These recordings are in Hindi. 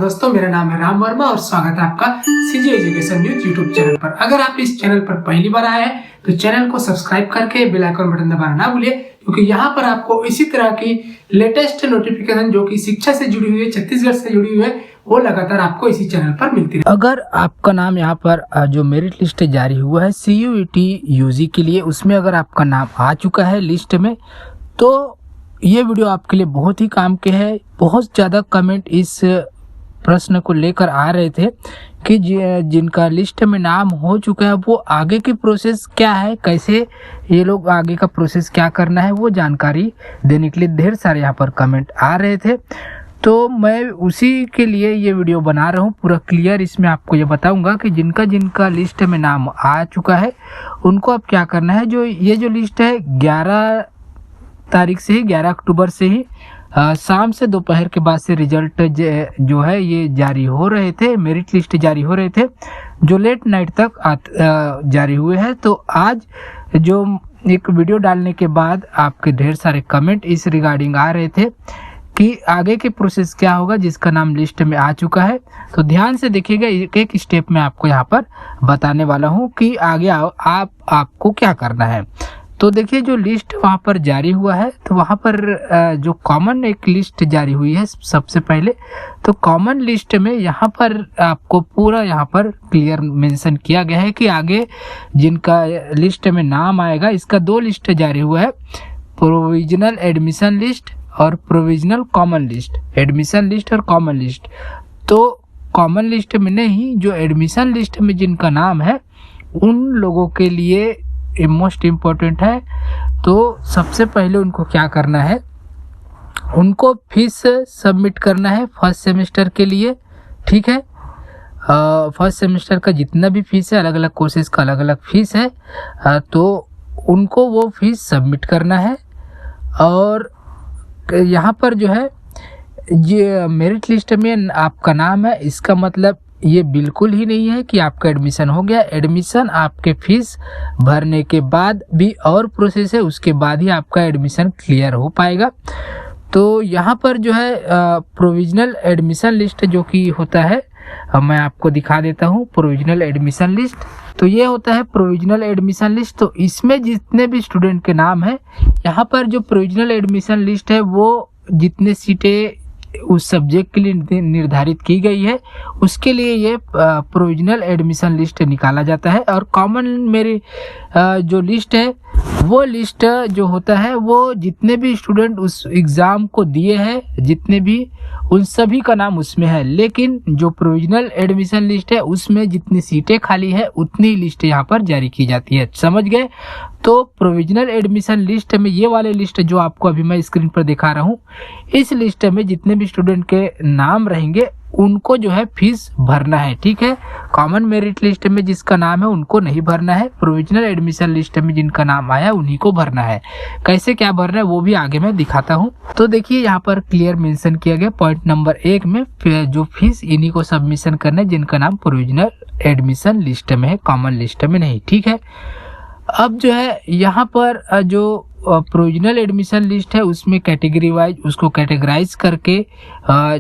दोस्तों, मेरा नाम है राम वर्मा और स्वागत है आपका CG education news YouTube channel पर। अगर आप इस चैनल पर पहली बार आए हैं तो चैनल को सब्सक्राइब करके बेल आइकन बटन दबाना ना भूलिए, क्योंकि यहाँ पर आपको इसी तरह की लेटेस्ट नोटिफिकेशन जो कि शिक्षा से जुड़ी हुई है, छत्तीसगढ़ से जुड़ी हुई है, वो लगातार आपको इसी चैनल पर मिलती है। अगर आपका नाम यहाँ पर जो मेरिट लिस्ट जारी हुआ है CUET UG के लिए, उसमें अगर आपका नाम आ चुका है लिस्ट में, तो ये वीडियो आपके लिए बहुत ही काम के है। बहुत ज़्यादा कमेंट इस प्रश्न को लेकर आ रहे थे कि जिनका लिस्ट में नाम हो चुका है वो आगे की प्रोसेस क्या है, कैसे ये लोग आगे का प्रोसेस क्या करना है, वो जानकारी देने के लिए ढेर सारे यहाँ पर कमेंट आ रहे थे। तो मैं उसी के लिए ये वीडियो बना रहा हूँ, पूरा क्लियर इसमें आपको ये बताऊंगा कि जिनका लिस्ट में नाम आ चुका है उनको अब क्या करना है। ये जो लिस्ट है 11 तारीख से ही, 11 अक्टूबर से ही शाम से दोपहर के बाद से रिजल्ट जो है ये जारी हो रहे थे, मेरिट लिस्ट जारी हो रहे थे, जो लेट नाइट तक जारी हुए हैं। तो आज जो एक वीडियो डालने के बाद आपके ढेर सारे कमेंट इस रिगार्डिंग आ रहे थे कि आगे के प्रोसेस क्या होगा जिसका नाम लिस्ट में आ चुका है। तो ध्यान से देखिएगा, एक एक स्टेप में आपको यहाँ पर बताने वाला हूँ कि आगे आपको क्या करना है। तो देखिए, जो लिस्ट वहाँ पर जारी हुआ है, तो वहाँ पर जो कॉमन एक लिस्ट जारी हुई है सबसे पहले, तो कॉमन लिस्ट में यहाँ पर आपको पूरा यहाँ पर क्लियर मेंशन किया गया है कि आगे जिनका लिस्ट में नाम आएगा, इसका 2 लिस्ट जारी हुआ है, प्रोविजनल एडमिशन लिस्ट और provisional common list, admission list और कॉमन लिस्ट। तो कॉमन लिस्ट में नहीं, जो एडमिशन लिस्ट में जिनका नाम है उन लोगों के लिए मोस्ट इम्पोर्टेंट है। तो सबसे पहले उनको क्या करना है, उनको फीस सबमिट करना है फर्स्ट सेमेस्टर के लिए, ठीक है। फर्स्ट सेमेस्टर का जितना भी फीस है, अलग अलग कोर्सेज का अलग अलग फीस है, तो उनको वो फीस सबमिट करना है। और यहाँ पर जो है ये मेरिट लिस्ट में आपका नाम है, इसका मतलब ये बिल्कुल ही नहीं है कि आपका एडमिशन हो गया। एडमिशन आपके फीस भरने के बाद भी और प्रोसेस है, उसके बाद ही आपका एडमिशन क्लियर हो पाएगा। तो यहाँ पर जो है प्रोविजनल एडमिशन लिस्ट जो कि होता है, मैं आपको दिखा देता हूँ प्रोविजनल एडमिशन लिस्ट। तो ये होता है प्रोविजनल एडमिशन लिस्ट। तो इसमें जितने भी स्टूडेंट के नाम है, यहाँ पर जो प्रोविजनल एडमिशन लिस्ट है वो जितने सीटें उस सब्जेक्ट के लिए निर्धारित की गई है उसके लिए ये प्रोविजनल एडमिशन लिस्ट निकाला जाता है। और कॉमन मेरी जो लिस्ट है, वो लिस्ट जो होता है वो जितने भी स्टूडेंट उस एग्ज़ाम को दिए हैं, जितने भी, उन सभी का नाम उसमें है। लेकिन जो प्रोविजनल एडमिशन लिस्ट है उसमें जितनी सीटें खाली है उतनी लिस्ट यहाँ पर जारी की जाती है, समझ गए। तो प्रोविजनल एडमिशन लिस्ट में ये वाले लिस्ट जो आपको अभी मैं स्क्रीन पर दिखा रहा हूँ, इस लिस्ट में जितने भी स्टूडेंट के नाम रहेंगे उनको जो है फीस भरना है, ठीक है। कॉमन मेरिट लिस्ट में जिसका नाम है उनको नहीं भरना है, प्रोविजनल एडमिशन लिस्ट में जिनका नाम आया उन्हीं को भरना है। कैसे क्या भरना है वो भी आगे मैं दिखाता हूँ। तो देखिए, यहाँ पर क्लियर मेंशन किया गया पॉइंट नंबर 1 में, जो फीस इन्हीं को सबमिशन करना है जिनका नाम प्रोविजनल एडमिशन लिस्ट में है, कॉमन लिस्ट में नहीं, ठीक है। अब जो है यहाँ पर जो प्रोविजनल एडमिशन लिस्ट है उसमें कैटेगरी वाइज उसको कैटेगराइज करके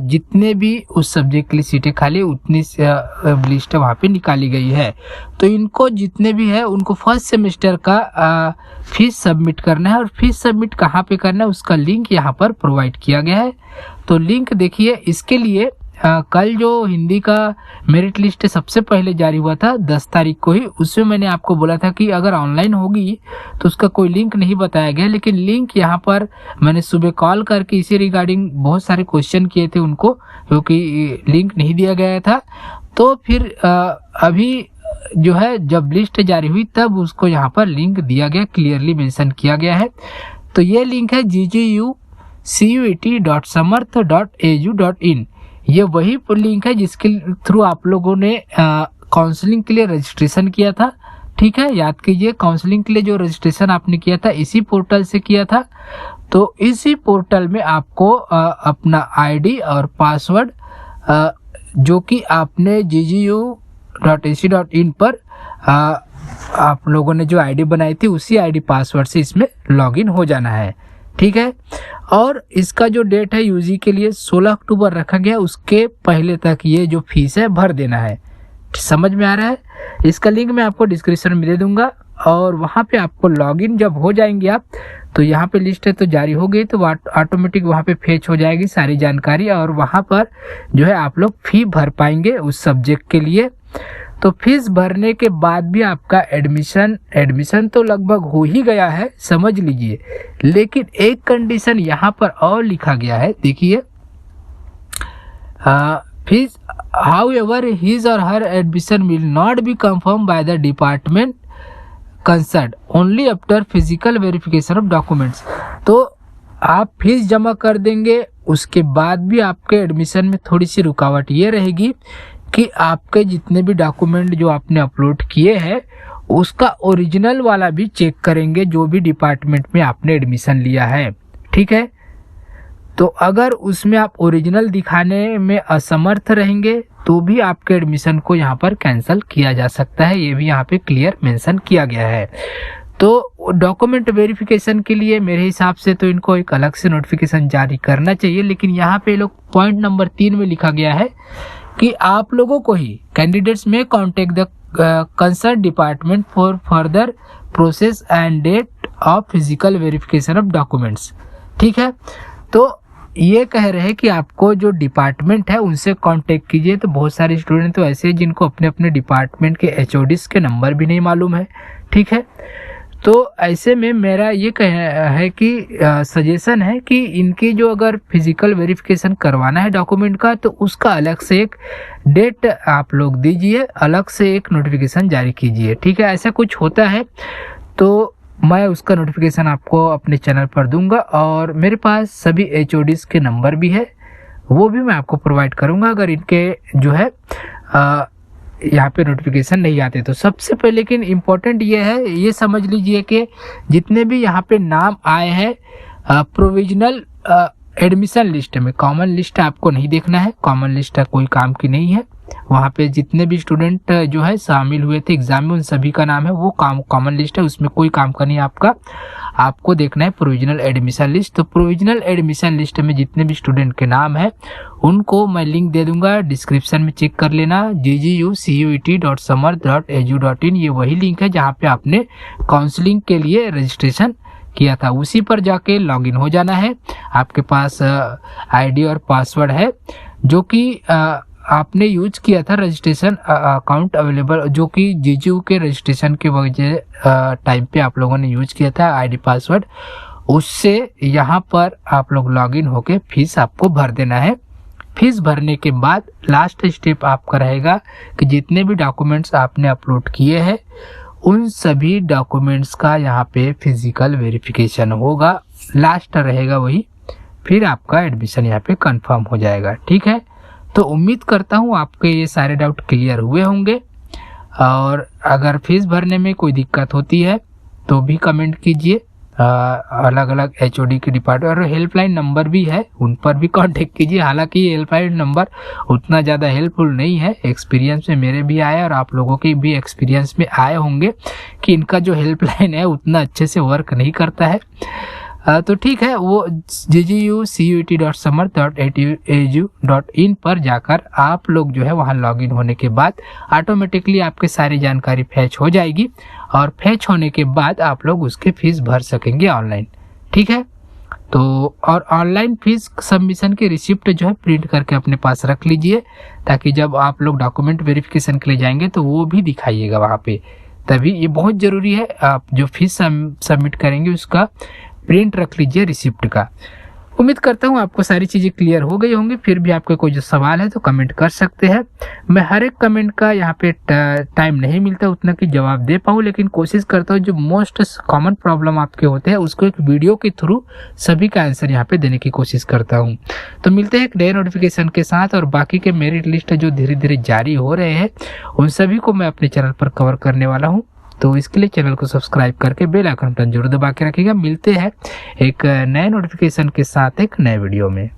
जितने भी उस सब्जेक्ट के लिए सीटें खाली उतनी लिस्ट वहाँ पे निकाली गई है। तो इनको जितने भी है उनको फर्स्ट सेमेस्टर का फीस सबमिट करना है। और फीस सबमिट कहाँ पे करना है उसका लिंक यहाँ पर प्रोवाइड किया गया है। तो लिंक देखिए, इसके लिए कल जो हिंदी का मेरिट लिस्ट सबसे पहले जारी हुआ था 10 तारीख को ही, उसमें मैंने आपको बोला था कि अगर ऑनलाइन होगी तो उसका कोई लिंक नहीं बताया गया। लेकिन लिंक यहाँ पर मैंने सुबह कॉल करके इसी रिगार्डिंग बहुत सारे क्वेश्चन किए थे उनको, क्योंकि लिंक नहीं दिया गया था। तो फिर अभी जो है जब लिस्ट जारी हुई तब उसको यहाँ पर लिंक दिया गया, क्लियरली मेंशन किया गया है। तो ये लिंक है ggucuet.samarth.edu.in। ये वही लिंक है जिसके थ्रू आप लोगों ने काउंसलिंग के लिए रजिस्ट्रेशन किया था, ठीक है। याद कीजिए, काउंसलिंग के लिए जो रजिस्ट्रेशन आपने किया था इसी पोर्टल से किया था। तो इसी पोर्टल में आपको अपना आईडी और पासवर्ड जो कि आपने ggu.ac.in पर आप लोगों ने जो आईडी बनाई थी उसी आईडी पासवर्ड से इसमें लॉगिन हो जाना है, ठीक है। और इसका जो डेट है यूजी के लिए 16 अक्टूबर रखा गया, उसके पहले तक ये जो फीस है भर देना है। समझ में आ रहा है? इसका लिंक मैं आपको डिस्क्रिप्शन में दे दूंगा और वहाँ पे आपको लॉगिन जब हो जाएंगे आप, तो यहाँ पे लिस्ट है तो जारी हो गई तो ऑटोमेटिक वहाँ पे फेच हो जाएगी सारी जानकारी और वहाँ पर जो है आप लोग फी भर पाएंगे उस सब्जेक्ट के लिए। तो फीस भरने के बाद भी आपका एडमिशन तो लगभग हो ही गया है, समझ लीजिए। लेकिन एक कंडीशन यहाँ पर और लिखा गया है, देखिए, fees however his or her admission will not be confirmed by the department concerned only after physical verification of documents। तो आप फीस जमा कर देंगे, उसके बाद भी आपके एडमिशन में थोड़ी सी रुकावट ये रहेगी कि आपके जितने भी डॉक्यूमेंट जो आपने अपलोड किए हैं उसका ओरिजिनल वाला भी चेक करेंगे, जो भी डिपार्टमेंट में आपने एडमिशन लिया है, ठीक है। तो अगर उसमें आप ओरिजिनल दिखाने में असमर्थ रहेंगे तो भी आपके एडमिशन को यहाँ पर कैंसिल किया जा सकता है, ये भी यहाँ पे क्लियर मेंशन किया गया है। तो डॉक्यूमेंट वेरिफिकेशन के लिए मेरे हिसाब से तो इनको एक अलग से नोटिफिकेशन जारी करना चाहिए, लेकिन यहाँ पे लोग पॉइंट नंबर 3 में लिखा गया है कि आप लोगों को ही कैंडिडेट्स में contact the concern department for further process and date of physical verification of documents, ठीक है। तो ये कह रहे हैं कि आपको जो डिपार्टमेंट है उनसे कांटेक्ट कीजिए। तो बहुत सारे स्टूडेंट तो ऐसे हैं जिनको अपने अपने डिपार्टमेंट के HODs के नंबर भी नहीं मालूम है, ठीक है। तो ऐसे में मेरा ये कहना है कि सजेशन है कि इनकी जो अगर फिजिकल वेरिफिकेशन करवाना है डॉक्यूमेंट का तो उसका अलग से एक डेट आप लोग दीजिए, अलग से एक नोटिफिकेशन जारी कीजिए, ठीक है। ऐसा कुछ होता है तो मैं उसका नोटिफिकेशन आपको अपने चैनल पर दूंगा और मेरे पास सभी HODs के नंबर भी है, वो भी मैं आपको प्रोवाइड करूंगा अगर इनके जो है यहाँ पे नोटिफिकेशन नहीं आते तो। सबसे पहले लेकिन इम्पोर्टेंट ये है, ये समझ लीजिए कि जितने भी यहाँ पे नाम आए हैं प्रोविजनल एडमिशन लिस्ट में, कॉमन लिस्ट आपको नहीं देखना है, कॉमन लिस्ट कोई काम की नहीं है। वहाँ पे जितने भी स्टूडेंट जो है शामिल हुए थे एग्जाम में उन सभी का नाम है, वो कॉमन लिस्ट है, उसमें कोई काम का नहीं आपका। आपको देखना है प्रोविजनल एडमिशन लिस्ट। तो प्रोविजनल एडमिशन लिस्ट में जितने भी स्टूडेंट के नाम है उनको मैं लिंक दे दूंगा, डिस्क्रिप्शन में चेक कर लेना, ggucuet.samarth.edu.in, ये वही लिंक है जहाँ पे आपने काउंसलिंग के लिए रजिस्ट्रेशन किया था, उसी पर जाके लॉगिन हो जाना है। आपके पास ID और पासवर्ड है जो कि आपने यूज किया था रजिस्ट्रेशन अकाउंट अवेलेबल, जो कि GGU के रजिस्ट्रेशन के वजह टाइम पे आप लोगों ने यूज किया था ID पासवर्ड, उससे यहाँ पर आप लोग लॉगिन होके फीस आपको भर देना है। फीस भरने के बाद लास्ट स्टेप आपका रहेगा कि जितने भी डॉक्यूमेंट्स आपने अपलोड किए हैं उन सभी डॉक्यूमेंट्स का यहाँ पे फिजिकल वेरिफिकेशन होगा, लास्ट रहेगा वही, फिर आपका एडमिशन यहाँ पे कंफर्म हो जाएगा, ठीक है। तो उम्मीद करता हूँ आपके ये सारे डाउट क्लियर हुए होंगे और अगर फीस भरने में कोई दिक्कत होती है तो भी कमेंट कीजिए। अलग अलग HOD के डिपार्टमेंट और हेल्पलाइन नंबर भी है, उन पर भी कांटेक्ट कीजिए। हालांकि ये हेल्पलाइन नंबर उतना ज़्यादा हेल्पफुल नहीं है, एक्सपीरियंस में मेरे भी आया और आप लोगों के भी एक्सपीरियंस में आए होंगे कि इनका जो हेल्पलाइन है उतना अच्छे से वर्क नहीं करता है। तो ठीक है, वो ggucuet.samarth.edu.in पर जाकर आप लोग जो है वहाँ लॉगिन होने के बाद ऑटोमेटिकली आपके सारी जानकारी फैच हो जाएगी और फैच होने के बाद आप लोग उसके फीस भर सकेंगे ऑनलाइन, ठीक है। तो और ऑनलाइन फीस सबमिशन की रिसिप्ट जो है प्रिंट करके अपने पास रख लीजिए, ताकि जब आप लोग डॉक्यूमेंट वेरिफिकेशन के लिए जाएंगे तो वो भी दिखाइएगा वहाँ पे, तभी ये बहुत ज़रूरी है। आप जो फीस सबमिट करेंगे उसका प्रिंट रख लीजिए रिसिप्ट का। उम्मीद करता हूँ आपको सारी चीज़ें क्लियर हो गई होंगी। फिर भी आपके कोई जो सवाल है तो कमेंट कर सकते हैं। मैं हर एक कमेंट का यहाँ पे टाइम नहीं मिलता उतना कि जवाब दे पाऊँ, लेकिन कोशिश करता हूँ जो मोस्ट कॉमन प्रॉब्लम आपके होते हैं उसको एक वीडियो के थ्रू सभी का आंसर यहाँ पे देने की कोशिश करता हूँ। तो मिलते हैं एक नए नोटिफिकेशन के साथ, और बाकी के मेरिट लिस्ट जो धीरे धीरे जारी हो रहे हैं उन सभी को मैं अपने चैनल पर कवर करने वाला हूँ। तो इसके लिए चैनल को सब्सक्राइब करके बेल आइकन बटन जरूर दबा के रखिएगा। मिलते हैं एक नए नोटिफिकेशन के साथ एक नए वीडियो में।